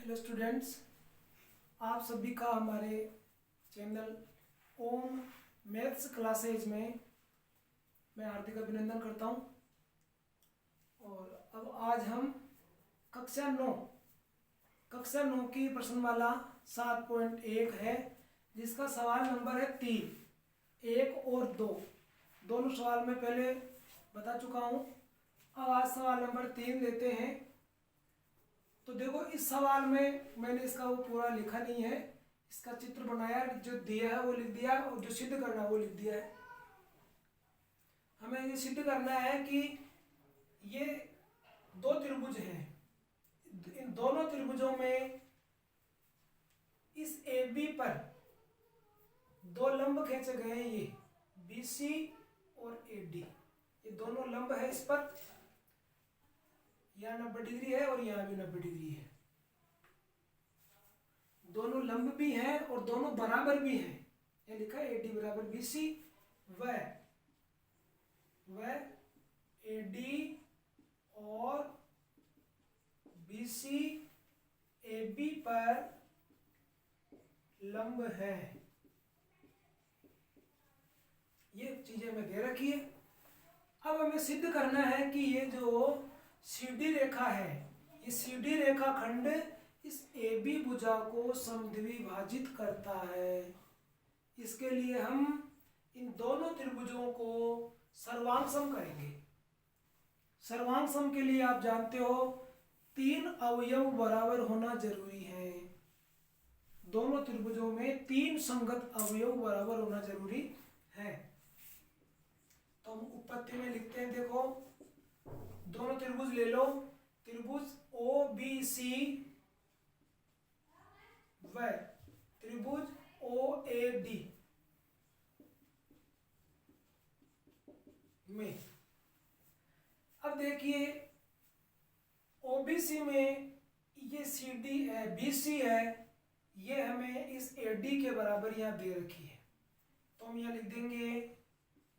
Hello students, आप सभी का हमारे चैनल ओम मैथ्स क्लासेज में मैं हार्दिक अभिनंदन करता हूं। और अब आज हम कक्षा 9 की प्रश्नमाला 7.1 है, जिसका सवाल नंबर है 3, 1 और 2। दोनों सवाल मैं पहले बता चुका हूं। अब आज सवाल नंबर 3 लेते हैं। तो देखो, इस सवाल में मैंने इसका वो पूरा लिखा नहीं है, इसका चित्र बनाया, जो दिया है वो लिख दिया और जो सिद्ध करना है वो लिख दिया है। हमें ये सिद्ध करना है कि ये दो त्रिभुज हैं, इन दोनों त्रिभुजों में इस AB पर दो लंब खींचे गए हैं, ये BC और AD। ये दोनों लंब है, इस पर यहाँ 90 डिग्री है और यहाँ भी 90 डिग्री है। दोनों लंब भी हैं और दोनों बराबर भी हैं। ये लिखा है AD बराबर BC, व AD और BC AB पर लंब है। ये चीजें में दे रखी है। अब हमें सिद्ध करना है कि ये जो CD रेखा है, ये CD रेखा खंड इस AB भुजा को समद्विभाजित करता है। इसके लिए हम इन दोनों त्रिभुजों को सर्वांगसम करेंगे। सर्वांगसम के लिए आप जानते हो 3 अवयव बराबर होना जरूरी है। दोनों त्रिभुजों में 3 संगत अवयव बराबर होना जरूरी है। तो हम उत्पत्ति में लिखते हैं, देखो दोनों त्रिभुज ले लो, त्रिभुज OBC व त्रिभुज OAD में। अब देखिए, OBC में ये CD है, BC है, ये हमें इस AD के बराबर यहाँ दे रखी है। तो हम यहाँ लिख देंगे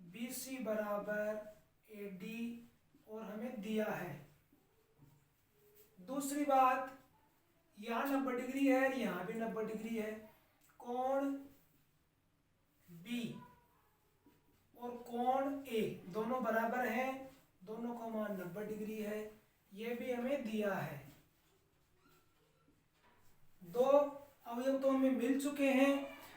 BC बराबर AD और हमें दिया है। दूसरी बात, यहाँ 90 डिग्री है, यहाँ भी 90 डिग्री है। कोण B और कोण A दोनों बराबर हैं, दोनों का मान 90 डिग्री है। ये भी हमें दिया है। दो अवयव तो हमें मिल चुके हैं।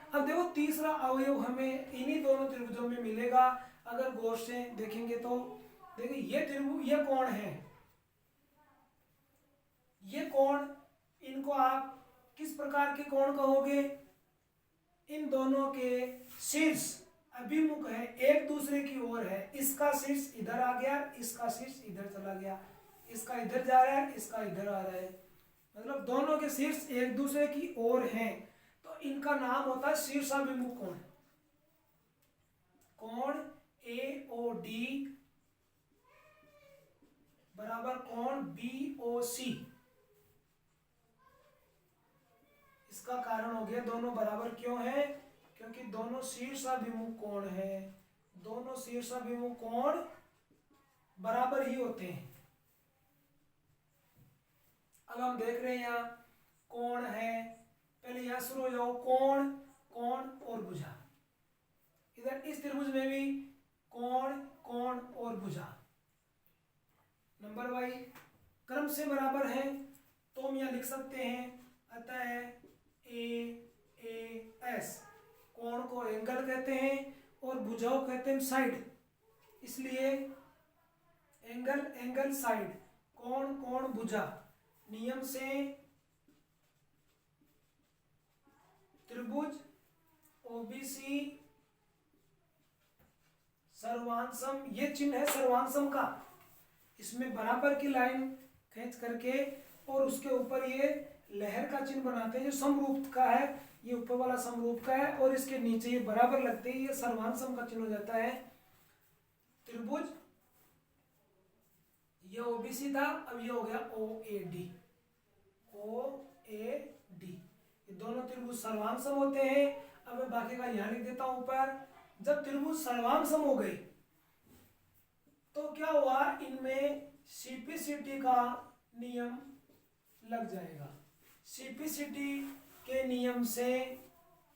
अब देखो, तीसरा अवयव हमें इन्हीं दोनों त्रिभुजों में मिलेगा। अगर गौर से देखेंगे तो देखिए, ये त्रिभुज, ये कोण है, ये कोण, इनको आप किस प्रकार के कोण कहोगे? इन दोनों के शीर्ष अभिमुख है, एक दूसरे की ओर है। इसका शीर्ष इधर आ गया, इसका शीर्ष इधर चला गया, इसका इधर जा रहा है, इसका इधर आ रहा है, मतलब दोनों के शीर्ष एक दूसरे की ओर हैं। तो इनका नाम होता है शीर्षाभिमुख कोण। कोण AOD बराबर कोण BOC। इसका कारण हो गया दोनों बराबर क्यों है? क्योंकि दोनों शीर्षाभिमुख कोण है। दोनों शीर्षाभिमुख कोण बराबर ही होते हैं। अब हम देख रहे हैं यहाँ कोण है, पहले यहाँ शुरू हो जाओ, कोण, कोण और भुजा। इधर इस त्रिभुज में भी कोण, कोण और भुजा नंबर वाइज क्रम से बराबर है। तो हम यहाँ लिख सकते हैं, अतः AAS कोण को एंगल कहते हैं और भुजाओं कहते हैं साइड। इसलिए एंगल, एंगल, साइड, कोण, कोण, भुजा। नियम से त्रिभुज OBC सर्वांगसम, ये चिन्ह है सर्वांगसम का। इसमें बराबर की लाइन खींच करके और उसके ऊपर ये लहर का चिन्ह बनाते हैं, जो समरूप का है, ये ऊपर वाला समरूप का है, और इसके नीचे ये बराबर लगते हैं, ये सर्वांगसम का चिन्ह हो जाता है। त्रिभुज ये OBC था, अब ये हो गया OAD। ये दोनों त्रिभुज सर्वांगसम होते हैं। अब मैं बाकी का यहाँ लिख देता हूं ऊपर। जब त्रिभुज सर्वांगसम हो गए तो क्या हुआ, इनमें CPCT का नियम लग जाएगा। सीपीसीटी के नियम से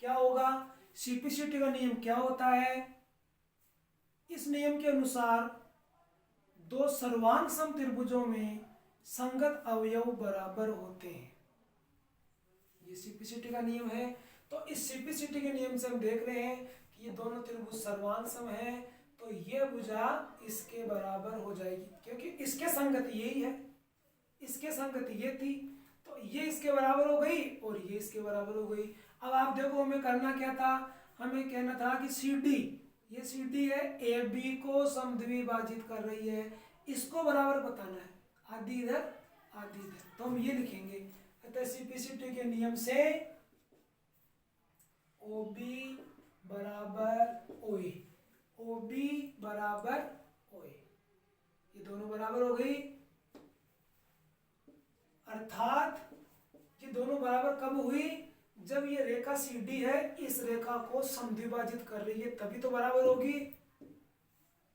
क्या होगा, सीपीसीटी का नियम क्या होता है, इस नियम के अनुसार दो सर्वांग समत्रिभुजों में संगत अवयव बराबर होते हैं। ये सीपीसीटी का नियम है। तो इस सीपीसीटी के नियम से हम देख रहे हैं कि ये दोनों त्रिभुज सर्वांग सम है, तो ये भुजा इसके बराबर हो जाएगी, क्योंकि इसके संगति यही है, इसके संगति ये थी, तो ये इसके बराबर हो गई और ये इसके बराबर हो गई। अब आप देखो हमें करना क्या था, हमें कहना था कि CD, ये CD है, AB को समद्विभाजित कर रही है, इसको बराबर बताना है, आधी इधर आधी इधर, तो हम ये लिखेंगे, अतः सीपीसीटी के नियम से OB बराबर OA, OB बराबर OA, ये दोनों बराबर हो गई। अर्थात ये दोनों बराबर कब हुई, जब ये रेखा CD है इस रेखा को समद्विभाजित कर रही है, तभी तो बराबर होगी।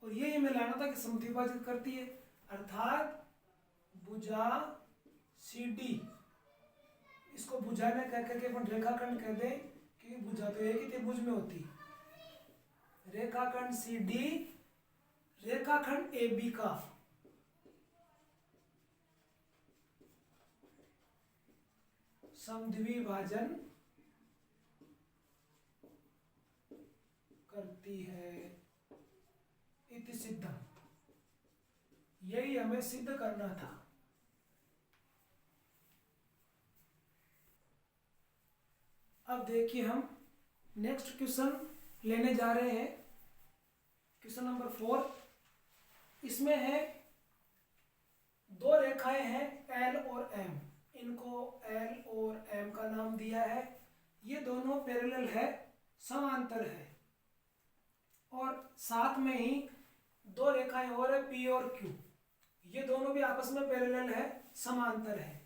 और ये हमें लाना था कि समद्विभाजित करती है, अर्थात भुजा CD, इसको भुजा ने कह करके अपन रेखाखंड कह दें, क्योंकि भुजा तो एक ही त्रिभुज में होती। रेखाखंड CD रेखाखंड AB का समद्विभाजन करती है, इति सिद्धम, यही हमें सिद्ध करना था। अब देखिए हम नेक्स्ट क्वेश्चन लेने जा रहे हैं, क्वेश्चन नंबर 4। इसमें है दो रेखाएं हैं L और M, इनको L और M का नाम दिया है, ये दोनों पैरेलल है, समांतर है, और साथ में ही दो रेखाएं और है P और Q, ये दोनों भी आपस में पैरेलल है, समांतर है।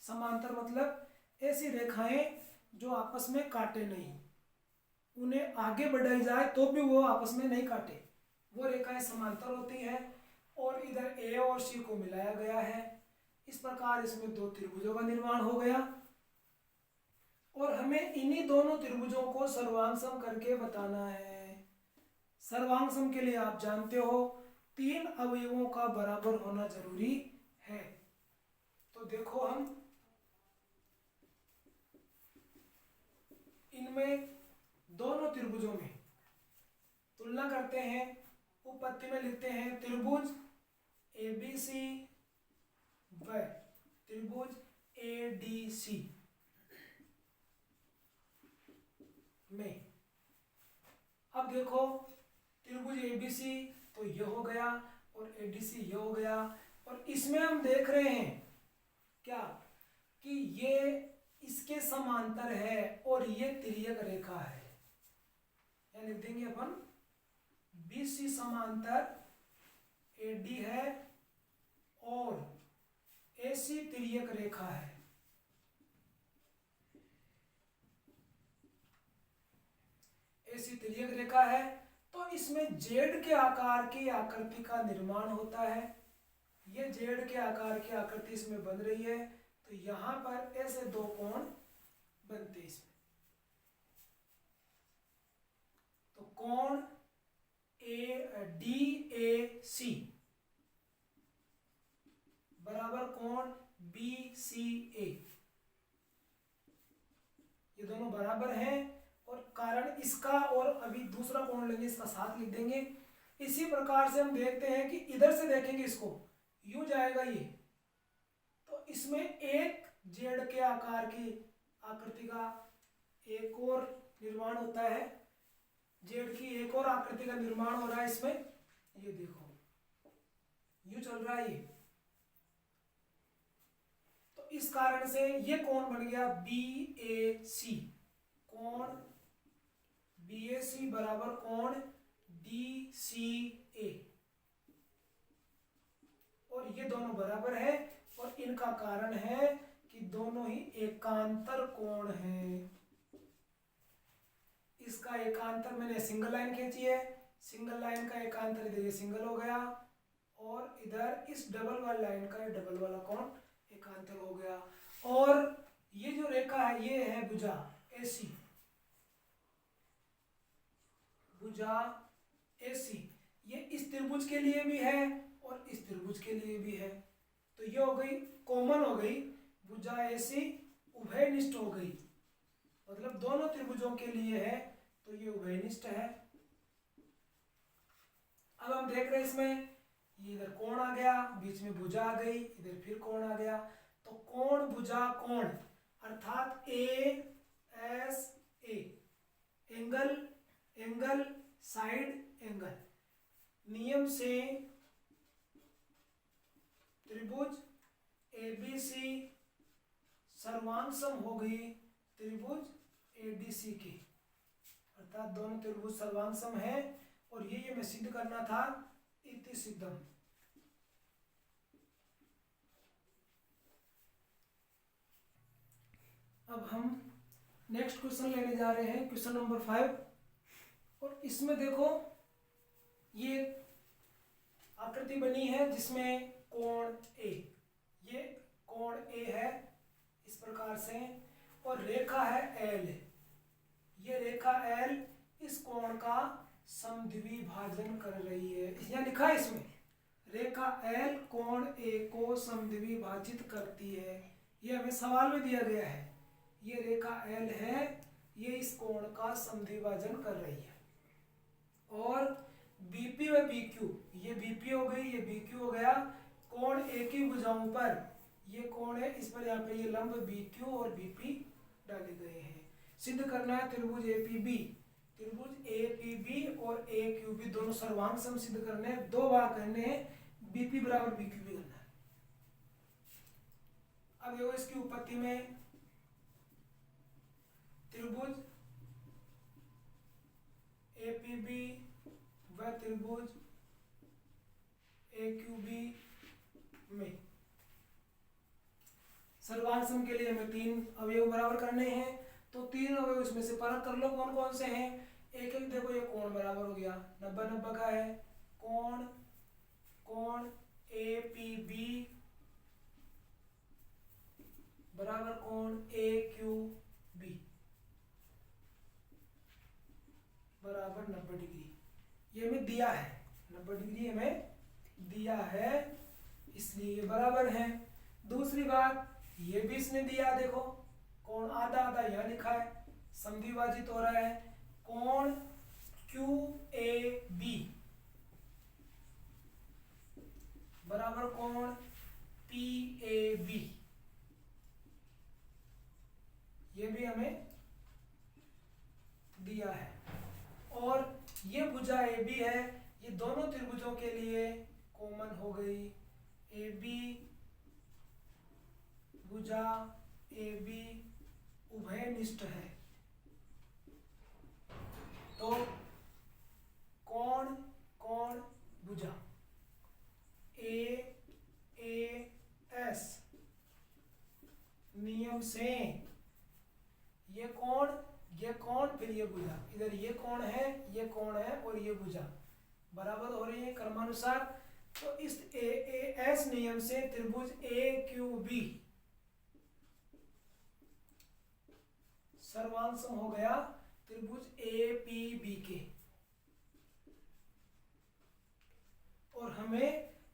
समांतर मतलब ऐसी रेखाएं जो आपस में काटे नहीं, उन्हें आगे बढ़ाई जाए तो भी वो आपस में नहीं काटे, वो रेखाएं समांतर होती हैं, और इधर A और C को मिलाया गया है। इस प्रकार इसमें दो त्रिभुजों का निर्माण हो गया, और हमें इन्हीं दोनों त्रिभुजों को सर्वांगसम करके बताना है। सर्वांगसम के लिए आप जानते हो 3 अवयवों का बराबर होना जरूरी है। तो देखो हम इनमें दोनों त्रिभुजों में तुलना करते हैं, उपपत्ति में लिखते हैं त्रिभुज ABC व त्रिभुज ADC में। अब देखो त्रिभुज ABC तो ये हो गया और ADC ये हो गया, और इसमें हम देख रहे हैं क्या कि ये इसके समांतर है और ये तिर्यक रेखा है, या लिख देंगे अपन BC समांतर AD है और AC तिर्यक रेखा है। AC तिर्यक रेखा है तो इसमें Z के आकार की आकृति का निर्माण होता है। ये Z के आकार की आकृति इसमें बन रही है, तो यहां पर ऐसे दो कोण बनते इसमें। तो कोण DAC बराबर कोण BCA, ये दोनों बराबर हैं, और कारण इसका, और अभी दूसरा कोण लेंगे इसका साथ लिख देंगे। इसी प्रकार से हम देखते हैं कि इधर से देखेंगे इसको यूं जाएगा ये, तो इसमें एक जेड के आकार की आकृति का एक और निर्माण होता है, जेड की एक और आकृति का निर्माण हो रहा है इसमें। ये देखो यूं चल रहा है ये, तो इस कारण से ये कोण बन गया BAC, कोण BAC बराबर कोण DCA, और ये दोनों बराबर है, और इनका कारण है कि दोनों ही एकांतर कोण हैं। इसका एकांतर मैंने सिंगल लाइन खींची है, सिंगल लाइन का एकांतर इधर ये सिंगल हो गया, और इधर इस डबल वाली लाइन का डबल वाला कोण एकांतर हो गया। और ये ये है भुजा AC, भुजा AC, ये इस त्रिभुज के लिए भी है और इस त्रिभुज के लिए भी है। तो ये हो गई कॉमन हो गई, भुजा AC उभयनिष्ठ हो गई, मतलब दोनों त्रिभुजों के लिए है, तो ये उभयनिष्ठ है। अब हम देख रहे हैं इसमें, ये इधर कोण आ गया, बीच में भुजा आ गई, इधर फिर कोण आ गया, तो कोण भुजा कोण अर्थात ASA, angle, angle side angle, नियम से त्रिभुज ABC सर्वांग हो गई त्रिभुज ADC की, अर्थात दोनों त्रिभुज सर्वांग है। और ये मैं सिद्ध करना था, इति सिद्धम। अब हम नेक्स्ट क्वेश्चन लेने जा रहे हैं, क्वेश्चन नंबर 5। और इसमें देखो ये आकृति बनी है जिसमें कोण A, ये कोण A है इस प्रकार से, और रेखा है L, ये रेखा L इस कोण का समद्विभाजन कर रही है। यहाँ लिखा है इसमें रेखा L कोण A को समद्विभाजित करती है, ये हमें सवाल में दिया गया है। ये रेखा L है, ये इस कोण का समद्विभाजन कर रही है। और BP व BQ, ये BP हो गई, ये BQ हो गया, कोण A की भुजाओं पर ये कोण है, इस पर यहाँ पे ये लंब BQ और BP डाले गए हैं। सिद्ध करना है त्रिभुज APB, त्रिभुज APB और AQB दोनों सर्वांग सम सिद्ध करने हैं, दो बार करने हैं, BP बराबर BQ भी करना है। अब देखो इसकी उत्पत्ति में त्रिभुज APB व त्रिभुज AQB में सर्वांग सम के लिए हमें 3 अवयव बराबर करने हैं। तो 3 अवयव इसमें से परख कर लो कौन कौन से हैं। एक एक देखो, ये कोण बराबर हो गया 90-90 का है, कोण कोण APB बराबर कोण AQB बराबर 90 डिग्री, ये हमें दिया है, 90 डिग्री हमें दिया है, इसलिए ये बराबर है। दूसरी बात, ये भी इसने दिया, देखो कोण आधा आधा यहाँ लिखा है, समद्विभाजित हो रहा है, कोण QAB बराबर कोण PAB, ये भी हमें दिया है। और ये भुजा AB है, ये दोनों त्रिभुजों के लिए कॉमन हो गई, AB भुजा AB उभयनिष्ठ है, तो कोण कोण भुजा AAS नियम से ये कोण फिर ये भुजा, इधर ये कोण है, ये कोण है और ये भुजा बराबर हो रही है क्रमानुसार। तो इस AAS नियम से त्रिभुज AQB सर्वांग सम हो गया त्रिभुज APB के, और हमें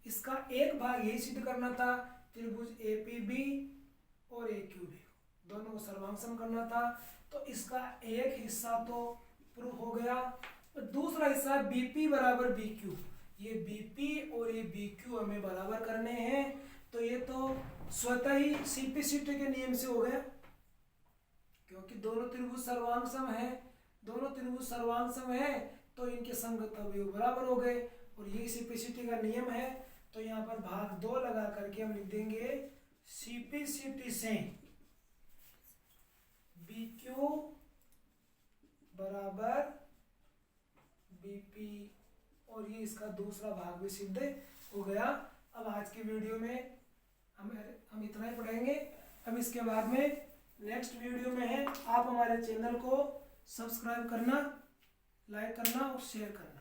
इसका एक भाग यही सिद्ध करना था, त्रिभुज APB और AQB दोनों को सर्वांग सम करना था। तो इसका एक हिस्सा तो प्रूव हो गया, तो दूसरा हिस्सा BP बराबर BQ, ये BP और ये BQ हमें बराबर करने हैं। तो ये तो स्वतः ही CP/CT के नियम से हो गया, क्योंकि दोनों त्रिभुज सर्वांग सम है, दोनों त्रिभुज सर्वांग सम है तो इनके संगत अवयव बराबर हो गए, और ये CP/CT का नियम है। तो यहाँ पर भाग 2 लगा करके हम लिख देंगे CP/CT से BQ बराबर BP, और ये इसका दूसरा भाग भी सिद्ध हो गया। अब आज की वीडियो में हम इतना ही पढ़ेंगे। अब इसके बाद में नेक्स्ट वीडियो में है, आप हमारे चैनल को सब्सक्राइब करना, लाइक करना और शेयर करना।